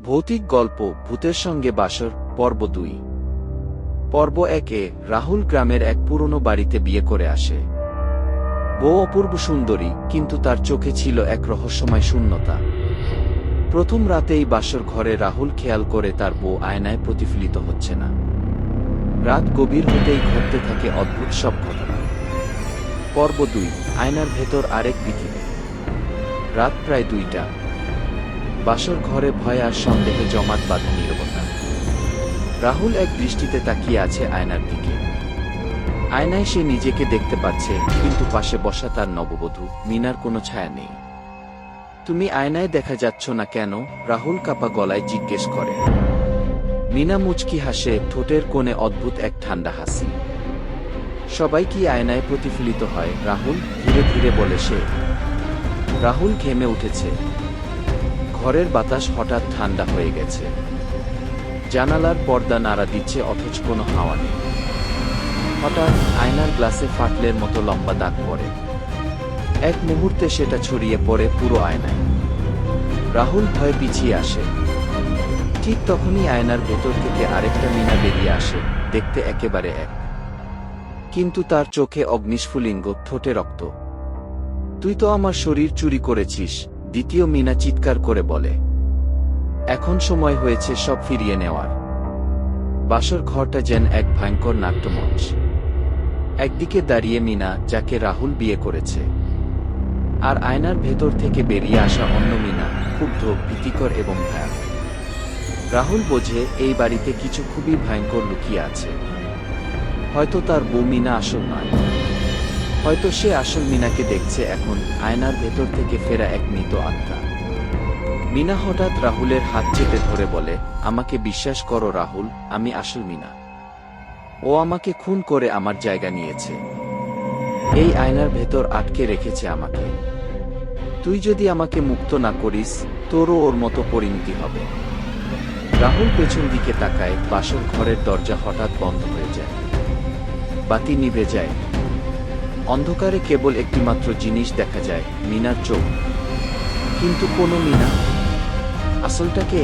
ভৌতিক গল্প ভূতের সঙ্গে বাসর পর্ব ২। পর্ব ১-এ রাহুল গ্রামের এক পুরনো বাড়িতে বিয়ে করে আসে। বউ অপূর্ব সুন্দরী, কিন্তু তার চোখে ছিল এক রহস্যময় শূন্যতা। প্রথম রাতেই বাসর ঘরে রাহুল খেয়াল করে তার বউ আয়নায় প্রতিফলিত হচ্ছে না। রাত গভীর হতেই ঘটতে থাকে অদ্ভুত সব ঘটনা। পর্ব ২, আয়নার ভেতর আরেক পৃথিবী। রাত প্রায় ২টা। বাসর ঘরে ভয় আর সন্দেহে জমাট বাঁধা নীরবতা। রাহুল এক দৃষ্টিতে তাকিয়ে আছে আয়নার দিকে। আয়নায় সে নিজেকে দেখতে পাচ্ছে, কিন্তু পাশে বসা তার নববধূ মিনার কোনো ছায়া নেই। তুমি আয়নায় দেখা যাচ্ছ না কেন? রাহুল কাঁপা গলায় জিজ্ঞেস করে। মিনা মুচকি হাসে, ঠোঁটের কোণে অদ্ভুত এক ঠান্ডা হাসি। সবাই কি আয়নায় প্রতিফলিত হয়? রাহুল ধীরে ধীরে বলে সে। রাহুল ঘেমে উঠেছে। ঘরের বাতাস হঠাৎ ঠান্ডা হয়ে গেছে। জানালার পর্দা নাড়া দিচ্ছে, অথচ কোনো হাওয়া নেই। হঠাৎ আয়নার গ্লাসে ফাটলের মতো লম্বা দাগ পড়ে। এক মুহূর্তে সেটা ছড়িয়ে পড়ে পুরো আয়নায়। রাহুল ভয়ে পিছিয়ে আসে। ঠিক তখনই আয়নার ভেতর থেকে আরেকটা মিনা বেরিয়ে আসে, দেখতে একেবারে এক, কিন্তু তার চোখে অগ্নিস্ফুলিঙ্গ, ঠোঁটে রক্ত। তুই তো আমার শরীর চুরি করেছিস, দ্বিতীয় মিনা চিৎকার করে বলে। এখন সময় হয়েছে সব ফিরিয়ে নেওয়ার। বাসর ঘরটা যেন এক ভয়ঙ্কর নাট্যমঞ্চ। একদিকে দাঁড়িয়ে মিনা, যাকে রাহুল বিয়ে করেছে, আর আয়নার ভেতর থেকে বেরিয়ে আসা অন্য মিনা, ক্ষুব্ধ, ভীতিকর এবং ভয়ানক। রাহুল বোঝে এই বাড়িতে কিছু খুবই ভয়ঙ্কর লুকিয়ে আছে। হয়তো তার বউ মিনা আসল নয়, হয়তো সে আসল মিনাকে দেখছে এখন, আয়নার ভেতর থেকে ফেরা এক মৃত আত্মা। মিনা হঠাৎ রাহুলের হাত চেপে ধরে বলে, আমাকে বিশ্বাস করো রাহুল, আমি আসল মিনা। ও আমাকে খুন করে আমার জায়গা নিয়েছে। এই আয়নার ভেতর আটকে রেখেছে আমাকে। তুই যদি আমাকে মুক্ত না করিস, তোরও ওর মতো পরিণতি হবে। রাহুল পেছন দিকে তাকায়, বাসর ঘরের দরজা হঠাৎ বন্ধ হয়ে যায়। বাতি নিভে যায়। অন্ধকারে কেবল একটিমাত্র জিনিস দেখা যায়, মিনার চোখ। কিন্তু কোনো মিনা। আসলটা কে?